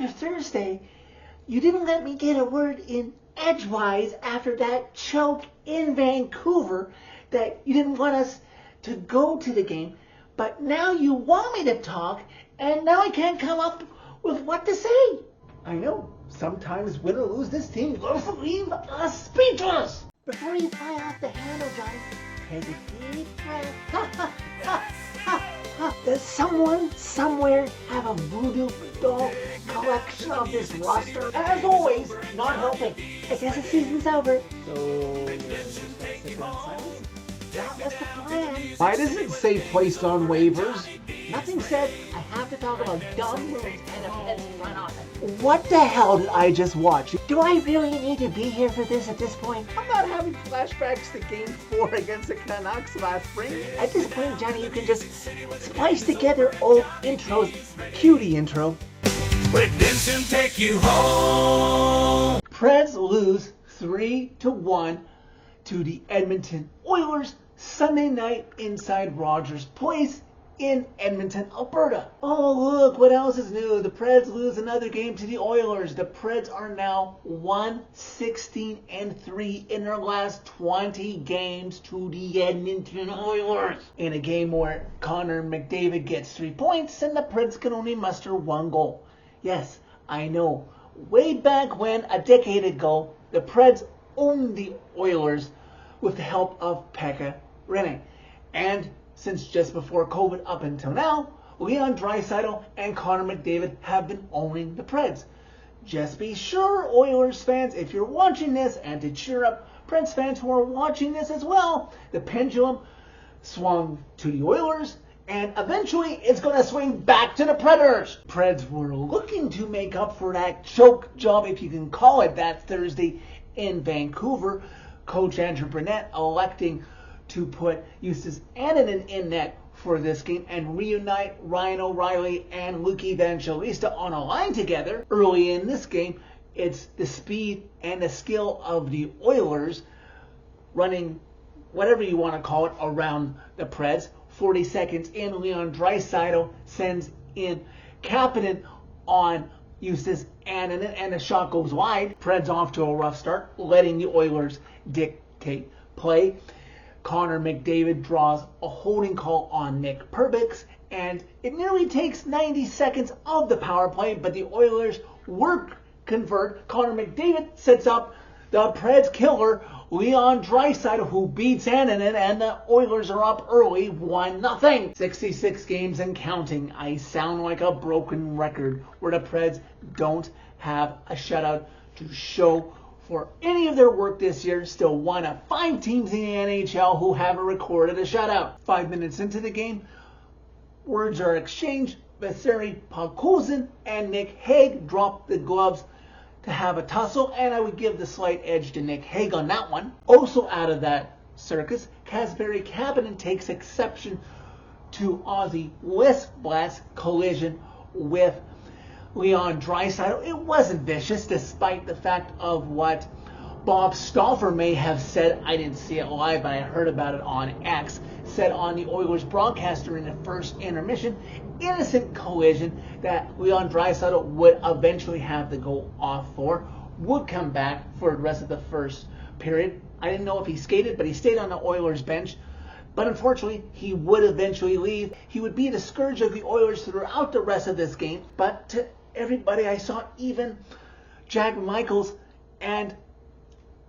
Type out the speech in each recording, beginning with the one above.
after Thursday, you didn't let me get a word in edgewise after that choke in Vancouver that you didn't want us to go to the game. But now you want me to talk, and now I can't come up with what to say. I know. Sometimes win or lose, this team goes to leave us speechless. Before you fly off the handle, Johnny, take a deep breath. Ha, ha, ha, ha, ha. Does someone somewhere have a voodoo doll collection of this roster? As always, not helping. I guess the season's over. So, sit down silence. That was the plan. Why does it say placed on waivers? Nothing said. I have to talk about dumb moves and a pet's front office. What the hell did I just watch? Do I really need to be here for this at this point? I'm not having flashbacks to Game 4 against the Canucks last spring. At this point, Johnny, you can just splice together old intros. Cutie intro. Redemption take you home. Preds lose 3-1 to the Edmonton Oilers Sunday night inside Rogers Place in Edmonton, Alberta. Oh, look, what else is new? The Preds lose another game to the Oilers. The Preds are now 1-16-3 in their last 20 games to the Edmonton Oilers. In a game where Connor McDavid gets 3 points and the Preds can only muster 1 goal. Yes, I know. Way back when, a decade ago, the Preds owned the Oilers with the help of Pekka Rinne. And since just before COVID up until now, Leon Draisaitl and Connor McDavid have been owning the Preds. Just be sure, Oilers fans, if you're watching this, and to cheer up Preds fans who are watching this as well, the pendulum swung to the Oilers, and eventually it's going to swing back to the Predators. Preds were looking to make up for that choke job, if you can call it that, Thursday in Vancouver. Coach Andrew Brunette electing to put Justus Annunen in net for this game and reunite Ryan O'Reilly and Luke Evangelista on a line together. Early in this game, it's the speed and the skill of the Oilers running, whatever you want to call it, around the Preds. 40 seconds in, Leon Draisaitl sends in Kapanen on Justus Annunen, and the shot goes wide. Preds off to a rough start, letting the Oilers dictate play. Connor McDavid draws a holding call on Nick Perbix, and it nearly takes 90 seconds of the power play, but the Oilers convert. Connor McDavid sets up the Preds killer, Leon Draisaitl, who beats Annunen, and the Oilers are up early, 1-0. 66 games and counting. I sound like a broken record where the Preds don't have a shutout to show for any of their work this year. Still one of 5 teams in the NHL who haven't recorded a shutout. 5 minutes into the game, words are exchanged. Vasily Podkolzin and Nick Hague drop the gloves to have a tussle, and I would give the slight edge to Nick Hague on that one. Also out of that circus, Kasperi Kapanen takes exception to Ozzy Westblatt's collision with Leon Draisaitl. It wasn't vicious, despite the fact of what Bob Stauffer may have said. I didn't see it live, but I heard about it on X. Said on the Oilers broadcast during the first intermission, innocent collision that Leon Draisaitl would eventually have to go off for, would come back for the rest of the first period. I didn't know if he skated, but he stayed on the Oilers bench. But unfortunately, he would eventually leave. He would be the scourge of the Oilers throughout the rest of this game. But to everybody I saw, even Jack Michaels and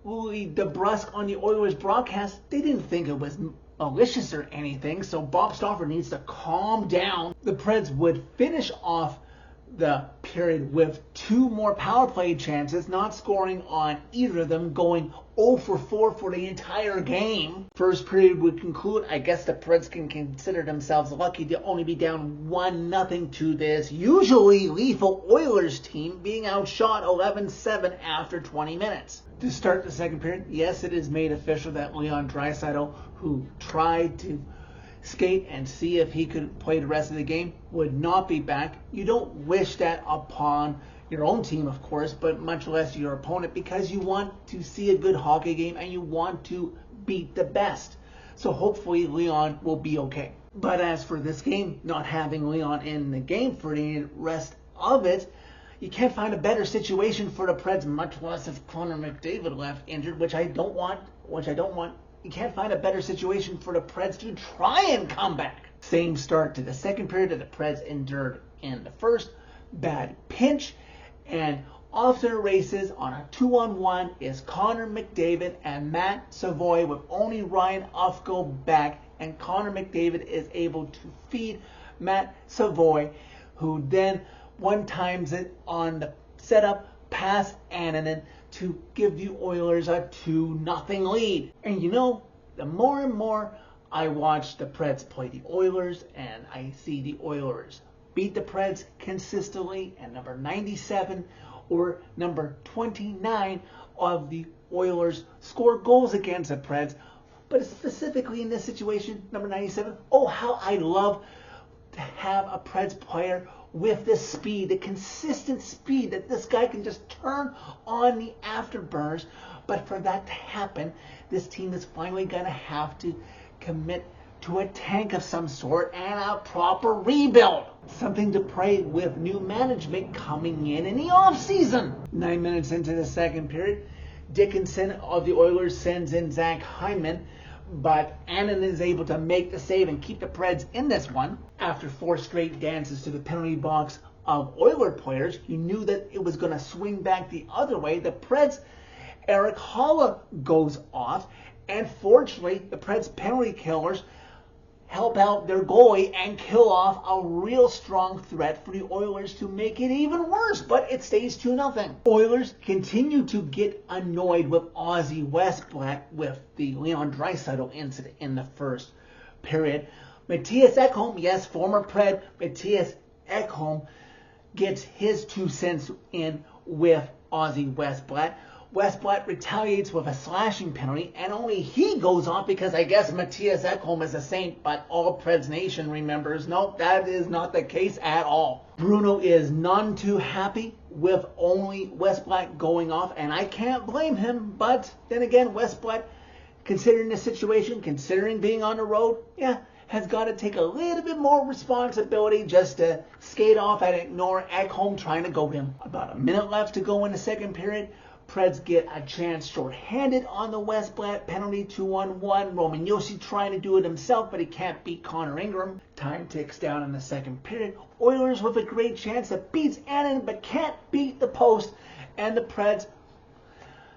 Louis DeBrusque on the Oilers broadcast, they didn't think it was malicious or anything, so Bob Stauffer needs to calm down. The Preds would finish off the period with 2 more power play chances, not scoring on either of them, going 0 for 4 for the entire game. First period would conclude. I guess the Preds can consider themselves lucky to only be down 1-0 to this usually lethal Oilers team, being outshot 11-7 after 20 minutes. To start the second period, yes, it is made official that Leon Draisaitl, who tried to skate and see if he could play the rest of the game, would not be back. You don't wish that upon your own team, of course, but much less your opponent, because you want to see a good hockey game and you want to beat the best. So hopefully Leon will be okay. But as for this game, not having Leon in the game for the rest of it, You can't find a better situation for the Preds, much less if Connor McDavid left injured, which I don't want. You can't find a better situation for the Preds to try and come back. Same start to the second period that the Preds endured in the first. Bad pinch, and off to the races on a 2-on-1 is Connor McDavid and Matt Savoy, with only Ryan Ufko back, and Connor McDavid is able to feed Matt Savoy, who then one-times it on the setup past Annunen to give the Oilers a 2-0 lead. And you know, the more and more I watch the Preds play the Oilers, and I see the Oilers beat the Preds consistently, and number 97 or number 29 of the Oilers score goals against the Preds, but specifically in this situation, number 97, oh, how I love to have a Preds player with the speed, the consistent speed, that this guy can just turn on the afterburners. But for that to happen, this team is finally going to have to commit to a tank of some sort and a proper rebuild. Something to pray with new management coming in the offseason. 9 minutes into the second period, Dickinson of the Oilers sends in Zach Hyman, but Annan is able to make the save and keep the Preds in this one. After 4 straight dances to the penalty box of Oiler players, you knew that it was going to swing back the other way. The Preds, Eric Holla goes off, and fortunately, the Preds penalty killers help out their goalie and kill off a real strong threat for the Oilers to make it even worse, but it stays 2-0. Oilers continue to get annoyed with Ozzy Westblatt with the Leon Draisaitl incident in the first period. Matthias Ekholm, yes, former Pred, Matthias Ekholm gets his 2 cents in with Ozzy Westblatt. Westblatt retaliates with a slashing penalty, and only he goes off because I guess Matthias Ekholm is a saint, but all Preds Nation remembers, no, that is not the case at all. Bruno is none too happy with only Westblatt going off, and I can't blame him, but then again, Westblatt, considering the situation, considering being on the road, has got to take a little bit more responsibility just to skate off and ignore Ekholm trying to goad him. About a minute left to go in the second period. Preds get a chance shorthanded on the Westblatt penalty, 2-on-1. Roman Josi trying to do it himself, but he can't beat Connor Ingram. Time ticks down in the second period. Oilers with a great chance that beats Annan, but can't beat the post. And the Preds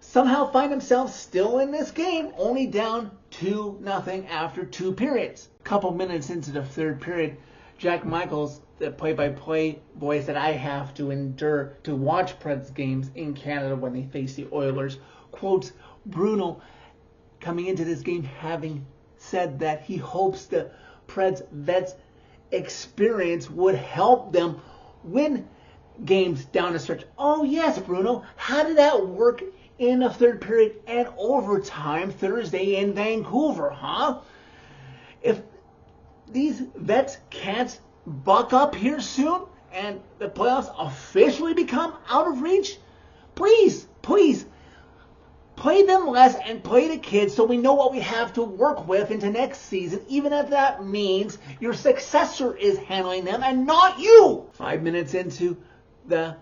somehow find themselves still in this game, only down 2-0 after 2 periods. A couple minutes into the third period, Jack Michaels, the play-by-play voice that I have to endure to watch Preds games in Canada when they face the Oilers, quotes Bruno coming into this game having said that he hopes the Preds vets experience would help them win games down the stretch. Oh yes, Bruno, how did that work in the third period and overtime Thursday in Vancouver, huh? If these vets can't buck up here soon and the playoffs officially become out of reach, please play them less and play the kids so we know what we have to work with into next season, even if that means your successor is handling them and not you. 5 minutes into the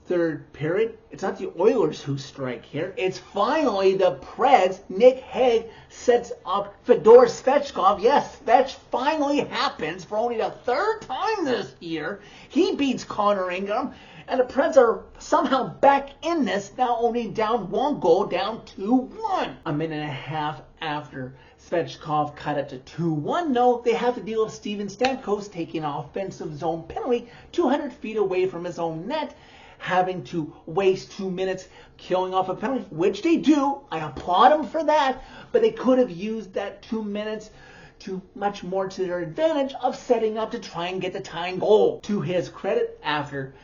third period, it's not the Oilers who strike here. It's finally the Preds. Nick Hague sets up Fedor Svechkov. Yes, Svech finally happens for only the 3rd time this year. He beats Connor Ingram, and the Preds are somehow back in this, now only down 1 goal, down 2-1. A minute and a half after Svechkov cut it to 2-1, no, they have to deal with Steven Stamkos taking an offensive zone penalty 200 feet away from his own net, having to waste 2 minutes killing off a penalty, which they do. I applaud them for that, but they could have used that 2 minutes to much more to their advantage of setting up to try and get the tying goal. To his credit, after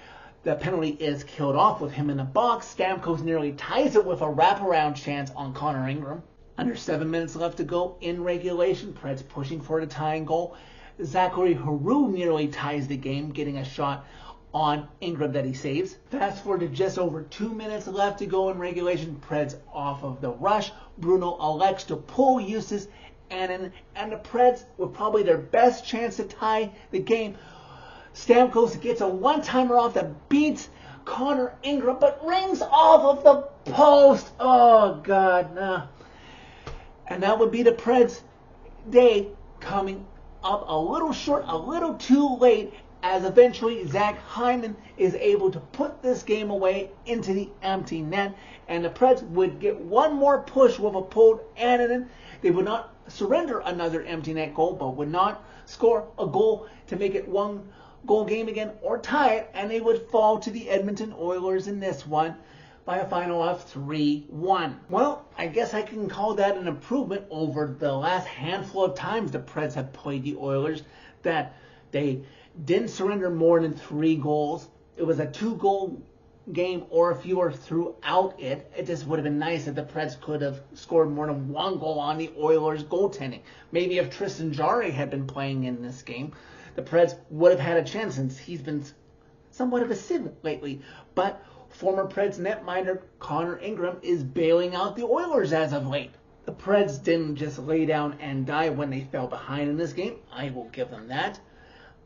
the penalty is killed off with him in the box, Stamkos nearly ties it with a wraparound chance on Connor Ingram. Under 7 minutes left to go in regulation, Preds pushing for the tying goal. Zachary Haru nearly ties the game, getting a shot on Ingram that he saves. Fast forward to just over 2 minutes left to go in regulation. Preds off of the rush. Bruno elects to pull Justus Annan, and the Preds, with probably their best chance to tie the game, Stamkos gets a one-timer off that beats Connor Ingram, but rings off of the post. Oh, God, no. And that would be the Preds' day coming up a little short, a little too late, as eventually Zach Hyman is able to put this game away into the empty net, and the Preds would get one more push with a pulled Annunen. They would not surrender another empty net goal, but would not score a goal to make it one goal game again or tie it, and they would fall to the Edmonton Oilers in this one by a final of 3-1. Well, I guess I can call that an improvement over the last handful of times the Preds have played the Oilers, that they didn't surrender more than 3 goals. It was a 2-goal game or fewer throughout it. It just would have been nice if the Preds could have scored more than 1 goal on the Oilers goaltending. Maybe if Tristan Jarry had been playing in this game, the Preds would have had a chance, since he's been somewhat of a sid lately. But former Preds netminder Connor Ingram is bailing out the Oilers as of late. The Preds didn't just lay down and die when they fell behind in this game. I will give them that.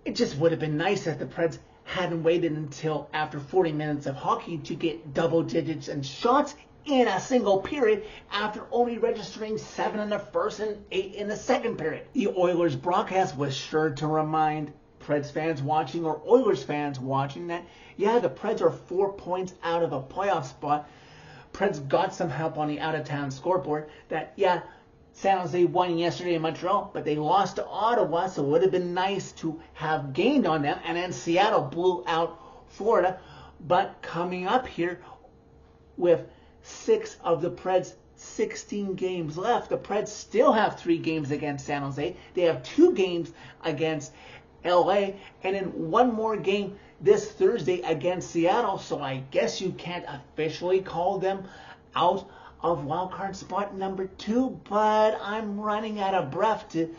It just would have been nice if the Preds hadn't waited until after 40 minutes of hockey to get double digits in shots in a single period, after only registering 7 in the first and 8 in the second period. The Oilers broadcast was sure to remind Preds fans watching, or Oilers fans watching, that yeah, the Preds are 4 points out of a playoff spot. Preds got some help on the out-of-town scoreboard. That yeah, San Jose won yesterday in Montreal, but they lost to Ottawa, so it would have been nice to have gained on them. And then Seattle blew out Florida. But coming up here with 6 of the Preds' 16 games left, the Preds still have 3 games against San Jose. They have 2 games against LA, and then 1 more game this Thursday against Seattle. So I guess you can't officially call them out of wildcard spot number 2, but I'm running out of breath to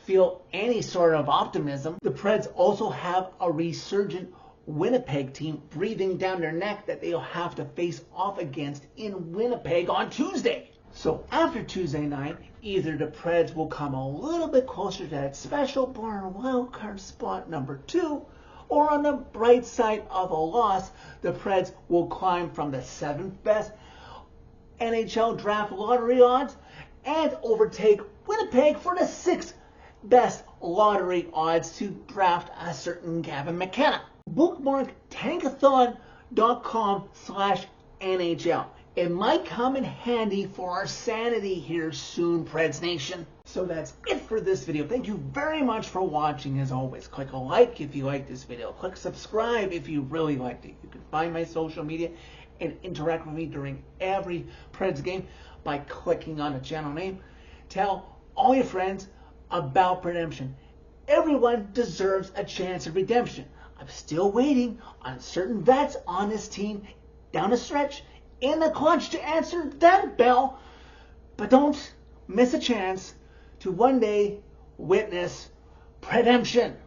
feel any sort of optimism. The Preds also have a resurgent Winnipeg team breathing down their neck that they'll have to face off against in Winnipeg on Tuesday. So after Tuesday night, either the Preds will come a little bit closer to that special barn wildcard spot number 2, or on the bright side of a loss, the Preds will climb from the 7th best NHL draft lottery odds and overtake Winnipeg for the 6th best lottery odds to draft a certain Gavin McKenna. Bookmark tankathon.com/NHL. It might come in handy for our sanity here soon, Preds Nation. So that's it for this video. Thank you very much for watching. As always, click a like if you like this video. Click subscribe if you really liked it. You can find my social media and interact with me during every Preds game by clicking on the channel name. Tell all your friends about redemption. Everyone deserves a chance of redemption. I'm still waiting on certain vets on this team down the stretch in the clutch to answer that bell. But don't miss a chance to one day witness redemption.